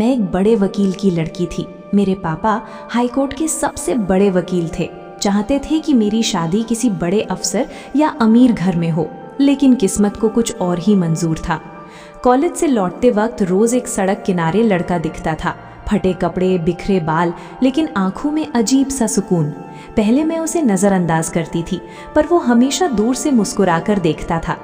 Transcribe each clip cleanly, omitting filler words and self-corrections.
मैं एक बड़े वकील की लड़की थी। मेरे पापा हाईकोर्ट के सबसे बड़े वकील थे। चाहते थे कि मेरी शादी किसी बड़े अफसर या अमीर घर में हो, लेकिन किस्मत को कुछ और ही मंजूर था। कॉलेज से लौटते वक्त रोज एक सड़क किनारे लड़का दिखता था, फटे कपड़े, बिखरे बाल, लेकिन आंखों में अजीब सा सुकून। पहले मैं उसे नजरअंदाज करती थी, पर वो हमेशा दूर से मुस्कुराकर देखता था।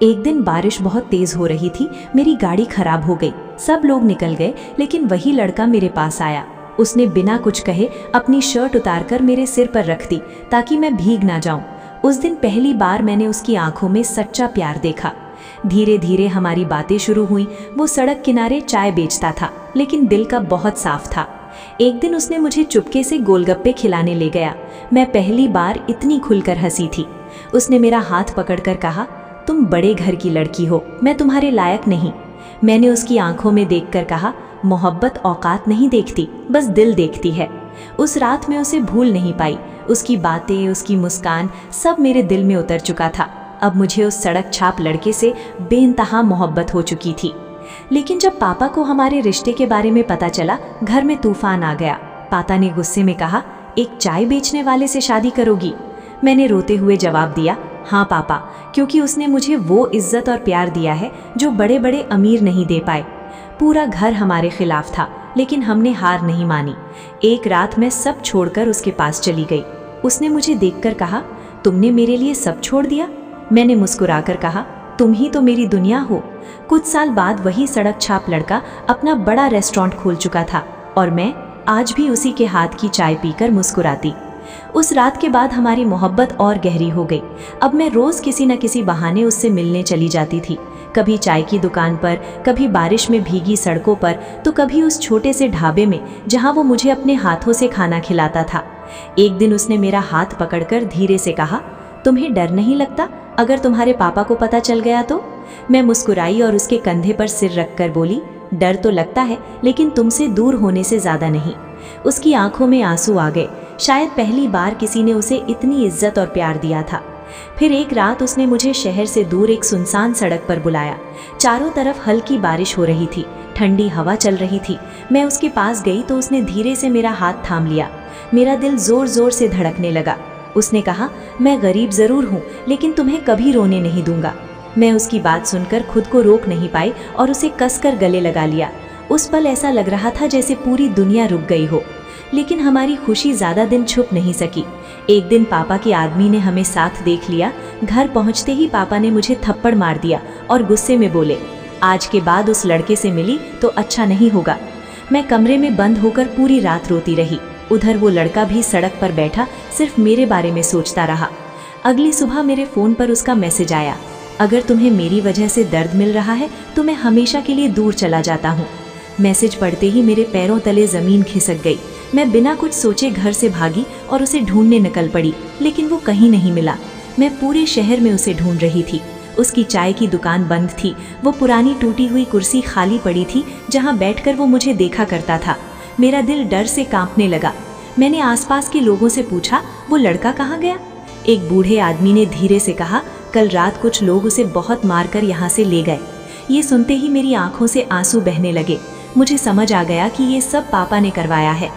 एक दिन बारिश बहुत तेज हो रही थी, मेरी गाड़ी खराब हो गई। सब लोग निकल गए, लेकिन वही लड़का मेरे पास आया। उसने बिना कुछ कहे अपनी शर्ट उतारकर मेरे सिर पर रख दी ताकि मैं भीग ना जाऊं। उस दिन पहली बार मैंने उसकी आंखों में सच्चा प्यार देखा। धीरे धीरे हमारी बातें शुरू हुई। वो सड़क किनारे चाय बेचता था, लेकिन दिल का बहुत साफ था। एक दिन उसने मुझे चुपके से गोलगप्पे खिलाने ले गया। मैं पहली बार इतनी खुलकर हंसी थी। उसने मेरा हाथ पकड़कर कहा, तुम बड़े घर की लड़की हो, मैं तुम्हारे लायक नहीं। मैंने उसकी आंखों में देखकर कहा, मोहब्बत औकात नहीं देखती, बस दिल देखती है। उस रात मैं उसे भूल नहीं पाई। उसकी बातें, उसकी मुस्कान, सब मेरे दिल में उतर चुका था। अब मुझे उस सड़क छाप लड़के से बेइंतहा मोहब्बत हो चुकी थी। लेकिन जब पापा को हमारे रिश्ते के बारे में पता चला, घर में तूफान आ गया। पापा ने गुस्से में कहा, एक चाय बेचने वाले से शादी करोगी? मैंने रोते हुए जवाब दिया, हाँ पापा, क्योंकि उसने मुझे वो इज्जत और प्यार दिया है जो बड़े बड़े अमीर नहीं दे पाए। पूरा घर हमारे खिलाफ था, लेकिन हमने हार नहीं मानी। एक रात मैं सब छोड़कर उसके पास चली गई। उसने मुझे देखकर कहा, तुमने मेरे लिए सब छोड़ दिया? मैंने मुस्कुराकर कहा, तुम ही तो मेरी दुनिया हो। कुछ साल बाद वही सड़क छाप लड़का अपना बड़ा रेस्टोरेंट खोल चुका था, और मैं आज भी उसी के हाथ की चाय पीकर मुस्कुराती। उस रात के बाद हमारी मोहब्बत और गहरी हो गई। अब मैं रोज किसी न किसी बहाने उससे मिलने चली जाती थी। कभी चाय की दुकान पर, कभी बारिश में भीगी सड़कों पर, तो कभी उस छोटे से ढाबे में जहां वो मुझे अपने हाथों से खाना खिलाता था। एक दिन उसने मेरा हाथ पकड़कर धीरे से कहा, तुम्हें डर नहीं लगता अगर तुम्हारे पापा को पता चल गया तो? मैं मुस्कुराई और उसके कंधे पर सिर रखकर बोली, डर तो लगता है, लेकिन तुमसे दूर होने से ज्यादा नहीं। उसकी आंखों में आंसू आ गए। शायद पहली बार किसी ने उसे इतनी इज्जत और प्यार दिया था। फिर एक रात उसने मुझे शहर से दूर एक सुनसान सड़क पर बुलाया। चारों तरफ हल्की बारिश हो रही थी, ठंडी हवा चल रही थी। मैं उसके पास गई तो उसने धीरे से मेरा हाथ थाम लिया। मेरा दिल जोर जोर से धड़कने लगा। उसने कहा, मैं गरीब जरूर हूँ, लेकिन तुम्हें कभी रोने नहीं दूंगा। मैं उसकी बात सुनकर खुद को रोक नहीं पाई और उसे कसकर गले लगा लिया। उस पल ऐसा लग रहा था जैसे पूरी दुनिया रुक गई हो। लेकिन हमारी खुशी ज्यादा दिन छुप नहीं सकी। एक दिन पापा के आदमी ने हमें साथ देख लिया। घर पहुंचते ही पापा ने मुझे थप्पड़ मार दिया और गुस्से में बोले, आज के बाद उस लड़के से मिली तो अच्छा नहीं होगा। मैं कमरे में बंद होकर पूरी रात रोती रही। उधर वो लड़का भी सड़क पर बैठा सिर्फ मेरे बारे में सोचता रहा। अगली सुबह मेरे फोन पर उसका मैसेज आया, अगर तुम्हें मेरी वजह से दर्द मिल रहा है तो मैं हमेशा के लिए दूर चला जाता हूँ। मैसेज पढ़ते ही मेरे पैरों तले जमीन खिसक गई। मैं बिना कुछ सोचे घर से भागी और उसे ढूंढने निकल पड़ी, लेकिन वो कहीं नहीं मिला। मैं पूरे शहर में उसे ढूंढ रही थी। उसकी चाय की दुकान बंद थी। वो पुरानी टूटी हुई कुर्सी खाली पड़ी थी जहाँ बैठकर वो मुझे देखा करता था। मेरा दिल डर से कांपने लगा। मैंने आसपास के लोगों से पूछा, वो लड़का कहाँ गया? एक बूढ़े आदमी ने धीरे से कहा, कल रात कुछ लोग उसे बहुत मारकर यहाँ से ले गए। ये सुनते ही मेरी आंखों से आंसू बहने लगे। मुझे समझ आ गया कि ये सब पापा ने करवाया है।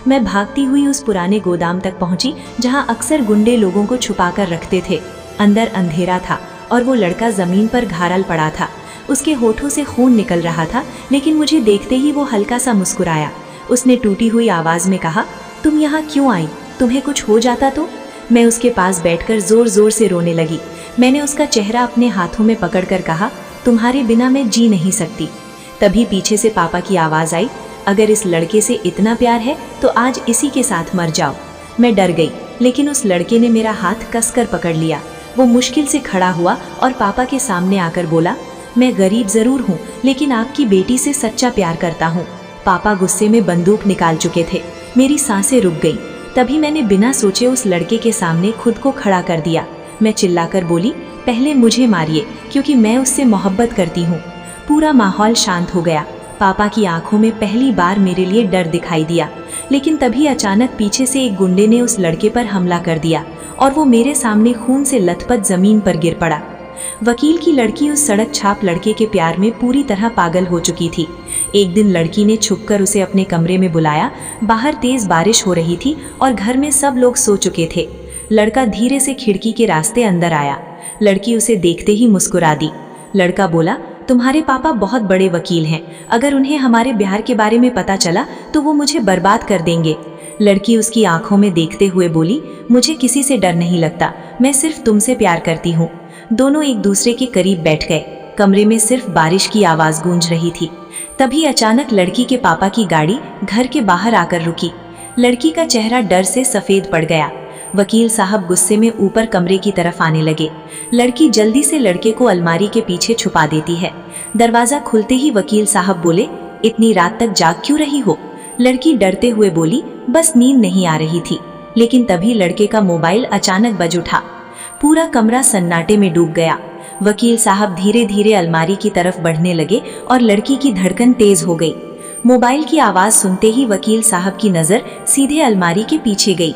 मैं भागती हुई उस पुराने गोदाम तक पहुंची जहां अक्सर गुंडे लोगों को छुपाकर रखते थे। अंदर अंधेरा था और वो लड़का जमीन पर घायल पड़ा था। उसके होठों से खून निकल रहा था, लेकिन मुझे देखते ही वो हल्का सा मुस्कुराया। उसने टूटी हुई आवाज में कहा, तुम यहाँ क्यों आई? तुम्हें कुछ हो जाता तो? मैं उसके पास बैठकर जोर जोर से रोने लगी। मैंने उसका चेहरा अपने हाथों में पकड़कर कहा, तुम्हारे बिना मैं जी नहीं सकती। तभी पीछे से पापा की आवाज आई, अगर इस लड़के से इतना प्यार है तो आज इसी के साथ मर जाओ। मैं डर गई, लेकिन उस लड़के ने मेरा हाथ कसकर पकड़ लिया। वो मुश्किल से खड़ा हुआ और पापा के सामने आकर बोला, मैं गरीब जरूर हूँ, लेकिन आपकी बेटी से सच्चा प्यार करता हूँ। पापा गुस्से में बंदूक निकाल चुके थे। मेरी सांसें रुक गई। तभी मैंने बिना सोचे उस लड़के के सामने खुद को खड़ा कर दिया। मैं चिल्लाकर बोली, पहले मुझे मारिए, क्योंकि मैं उससे मोहब्बत करती हूँ। पूरा माहौल शांत हो गया। पापा की आंखों में पहली बार मेरे लिए डर दिखाई दिया। लेकिन तभी अचानक पीछे से एक गुंडे ने उस लड़के पर हमला कर दिया और वो मेरे सामने खून से लथपथ जमीन पर गिर पड़ा। वकील की लड़की उस सड़क छाप लड़के के प्यार में पूरी तरह पागल हो चुकी थी। एक दिन लड़की ने छुपकर उसे अपने कमरे में बुलाया। बाहर तेज बारिश हो रही थी और घर में सब लोग सो चुके थे। लड़का धीरे से खिड़की के रास्ते अंदर आया। लड़की उसे देखते ही मुस्कुरा दी। लड़का बोला, तुम्हारे पापा बहुत बड़े वकील हैं, अगर उन्हें हमारे प्यार के बारे में पता चला तो वो मुझे बर्बाद कर देंगे। लड़की उसकी आंखों में देखते हुए बोली, मुझे किसी से डर नहीं लगता, मैं सिर्फ तुमसे प्यार करती हूँ। दोनों एक दूसरे के करीब बैठ गए। कमरे में सिर्फ बारिश की आवाज गूंज रही थी। तभी अचानक लड़की के पापा की गाड़ी घर के बाहर आकर रुकी। लड़की का चेहरा डर से सफेद पड़ गया। वकील साहब गुस्से में ऊपर कमरे की तरफ आने लगे। लड़की जल्दी से लड़के को अलमारी के पीछे छुपा देती है। दरवाजा खुलते ही वकील साहब बोले, इतनी रात तक जाग क्यों रही हो? लड़की डरते हुए बोली, बस नींद नहीं आ रही थी। लेकिन तभी लड़के का मोबाइल अचानक बज उठा। पूरा कमरा सन्नाटे में डूब गया। वकील साहब धीरे धीरे अलमारी की तरफ बढ़ने लगे और लड़की की धड़कन तेज हो गई। मोबाइल की आवाज सुनते ही वकील साहब की नजर सीधे अलमारी के पीछे गई।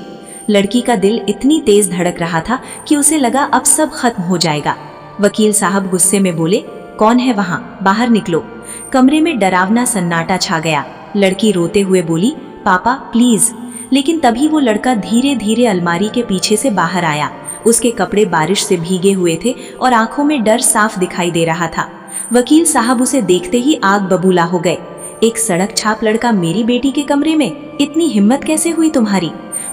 लड़की का दिल इतनी तेज धड़क रहा था कि उसे लगा अब सब खत्म हो जाएगा। वकील साहब गुस्से में बोले, कौन है वहां? बाहर निकलो। कमरे में डरावना सन्नाटा छा गया। लड़की रोते हुए बोली, पापा प्लीज। लेकिन तभी वो लड़का धीरे धीरे अलमारी के पीछे से बाहर आया। उसके कपड़े बारिश से भीगे हुए थे और आंखों में डर साफ दिखाई दे रहा था। वकील साहब उसे देखते ही आग बबूला हो गए। एक सड़क छाप लड़का मेरी बेटी के कमरे में? इतनी हिम्मत कैसे हुई तुम्हारी?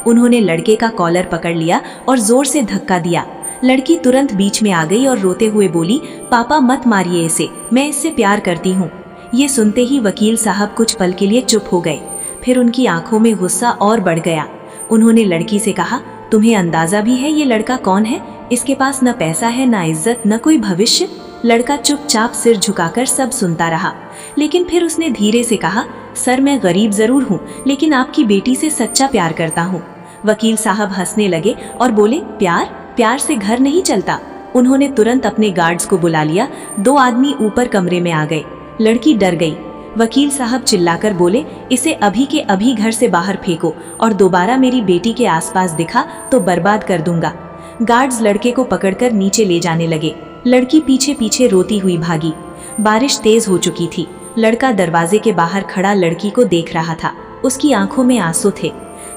उन्होंने लड़के का कॉलर पकड़ लिया और जोर से धक्का दिया। लड़की तुरंत बीच में आ गई और रोते हुए बोली, पापा मत मारिए इसे, मैं इससे प्यार करती हूँ। ये सुनते ही वकील साहब कुछ पल के लिए चुप हो गए। फिर उनकी आंखों में गुस्सा और बढ़ गया। उन्होंने लड़की से कहा, तुम्हें अंदाजा भी है ये लड़का कौन है? इसके पास न पैसा है, न इज्जत, न कोई भविष्य। लड़का चुपचाप सिर झुकाकर सब सुनता रहा। लेकिन फिर उसने धीरे से कहा, सर मैं गरीब जरूर हूँ, लेकिन आपकी बेटी से सच्चा प्यार करता हूँ। वकील साहब हंसने लगे और बोले, प्यार से घर नहीं चलता। उन्होंने तुरंत अपने गार्ड्स को बुला लिया। 2 आदमी ऊपर कमरे में आ गए। लड़की डर गई। वकील साहब चिल्लाकर बोले, इसे अभी के अभी घर से बाहर फेंको और दोबारा मेरी बेटी के आसपास दिखा तो बर्बाद कर दूंगा। गार्ड्स लड़के को पकड़कर नीचे ले जाने लगे। लड़की पीछे पीछे रोती हुई भागी। बारिश तेज हो चुकी थी। लड़का दरवाजे के बाहर खड़ा लड़की को देख रहा था। उसकी आंखों में आंसू थे।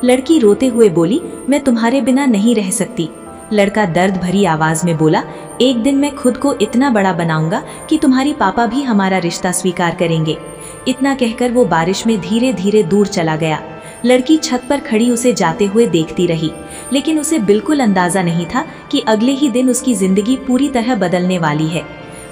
लड़की रोते हुए बोली, मैं तुम्हारे बिना नहीं रह सकती। लड़का दर्द भरी आवाज में बोला, एक दिन मैं खुद को इतना बड़ा बनाऊंगा कि तुम्हारी पापा भी हमारा रिश्ता स्वीकार करेंगे। इतना कहकर वो बारिश में धीरे धीरे दूर चला गया। लड़की छत पर खड़ी उसे जाते हुए देखती रही, लेकिन उसे बिल्कुल अंदाजा नहीं था कि अगले ही दिन उसकी जिंदगी पूरी तरह बदलने वाली है।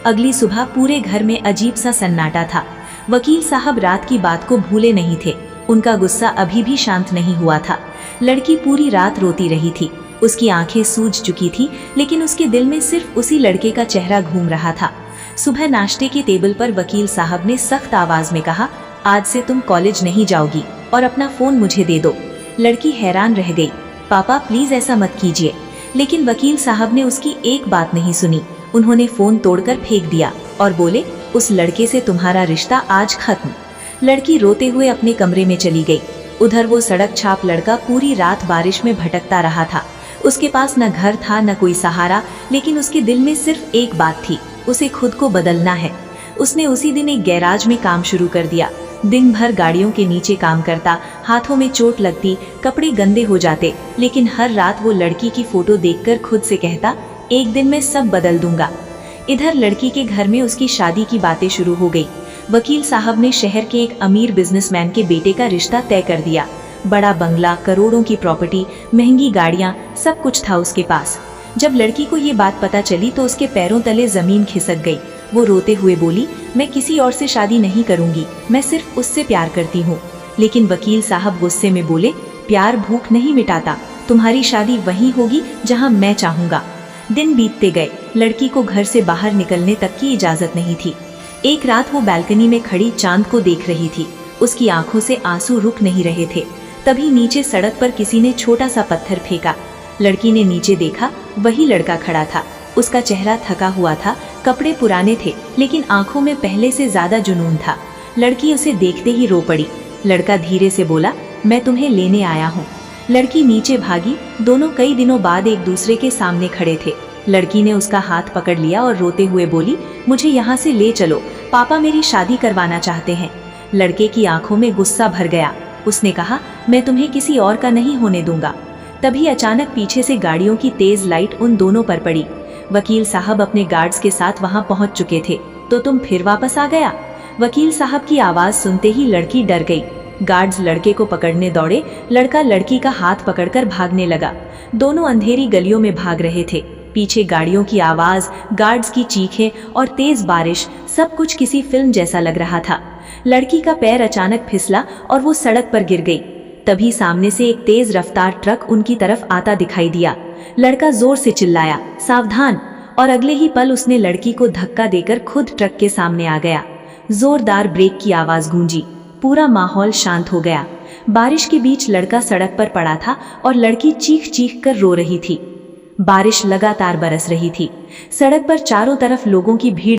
अगली सुबह पूरे घर में अजीब सा सन्नाटा था। वकील साहब रात की बात को भूले नहीं थे। उनका गुस्सा अभी भी शांत नहीं हुआ था। लड़की पूरी रात रोती रही थी। उसकी आंखें सूज चुकी थी, लेकिन उसके दिल में सिर्फ उसी लड़के का चेहरा घूम रहा था। सुबह नाश्ते के टेबल पर वकील साहब ने सख्त आवाज में कहा, आज से तुम कॉलेज नहीं जाओगी और अपना फोन मुझे दे दो। लड़की हैरान रह गई। पापा प्लीज ऐसा मत कीजिए। लेकिन वकील साहब ने उसकी एक बात नहीं सुनी। उन्होंने फोन तोड़कर फेंक दिया और बोले, उस लड़के से तुम्हारा रिश्ता आज खत्म। लड़की रोते हुए अपने कमरे में चली गई। उधर वो सड़क छाप लड़का पूरी रात बारिश में भटकता रहा था। उसके पास न घर था न कोई सहारा, लेकिन उसके दिल में सिर्फ एक बात थी, उसे खुद को बदलना है। उसने उसी दिन एक गैराज में काम शुरू कर दिया। दिन भर गाड़ियों के नीचे काम करता, हाथों में चोट लगती, कपड़े गंदे हो जाते, लेकिन हर रात वो लड़की की फोटो देखकर खुद से कहता, एक दिन मैं सब बदल दूंगा। इधर लड़की के घर में उसकी शादी की बातें शुरू हो गई। वकील साहब ने शहर के एक अमीर बिजनेसमैन के बेटे का रिश्ता तय कर दिया। बड़ा बंगला, करोड़ों की प्रॉपर्टी, महंगी गाड़ियां, सब कुछ था उसके पास। जब लड़की को ये बात पता चली तो उसके पैरों तले जमीन खिसक गई। वो रोते हुए बोली, मैं किसी और से शादी नहीं करूंगी, मैं सिर्फ उससे प्यार करती हूँ। लेकिन वकील साहब गुस्से में बोले, प्यार भूख नहीं मिटाता, तुम्हारी शादी वहीं होगी जहाँ मैं चाहूंगा। दिन बीतते गए। लड़की को घर से बाहर निकलने तक की इजाजत नहीं थी। एक रात वो बालकनी में खड़ी चांद को देख रही थी। उसकी आंखों से आंसू रुक नहीं रहे थे। तभी नीचे सड़क पर किसी ने छोटा सा पत्थर फेंका। लड़की ने नीचे देखा, वही लड़का खड़ा था। उसका चेहरा थका हुआ था, कपड़े पुराने थे, लेकिन आंखों में पहले से ज्यादा जुनून था। लड़की उसे देखते ही रो पड़ी। लड़का धीरे से बोला, मैं तुम्हें लेने आया हूँ। लड़की नीचे भागी। दोनों कई दिनों बाद एक दूसरे के सामने खड़े थे। लड़की ने उसका हाथ पकड़ लिया और रोते हुए बोली, मुझे यहाँ से ले चलो, पापा मेरी शादी करवाना चाहते हैं। लड़के की आंखों में गुस्सा भर गया। उसने कहा, मैं तुम्हें किसी और का नहीं होने दूंगा। तभी अचानक पीछे से गाड़ियों की तेज लाइट उन दोनों पर पड़ी। वकील साहब अपने गार्ड्स के साथ वहां पहुंच चुके थे। तो तुम फिर वापस आ गया? वकील साहब की आवाज सुनते ही लड़की डर गई। गार्ड्स लड़के को पकड़ने दौड़े। लड़का लड़की का हाथ पकड़कर भागने लगा। दोनों अंधेरी गलियों में भाग रहे थे। पीछे गाड़ियों की आवाज, गार्ड्स की चीखें और तेज बारिश, सब कुछ किसी फिल्म जैसा लग रहा था। लड़की का पैर अचानक फिसला और वो सड़क पर गिर गई। तभी सामने से एक तेज रफ्तार ट्रक उनकी तरफ आता दिखाई दिया। लड़का जोर से चिल्लाया, सावधान! और अगले ही पल उसने लड़की को धक्का देकर खुद ट्रक के सामने आ गया। जोरदार ब्रेक की आवाज गूंजी। पूरा माहौल शांत हो गया। बारिश के बीच लड़का सड़क पर पड़ा था और लड़की चीख चीख कर रो रही थी। बारिश लगातार बरस रही थी। सड़क पर चारों तरफ लोगों की भीड़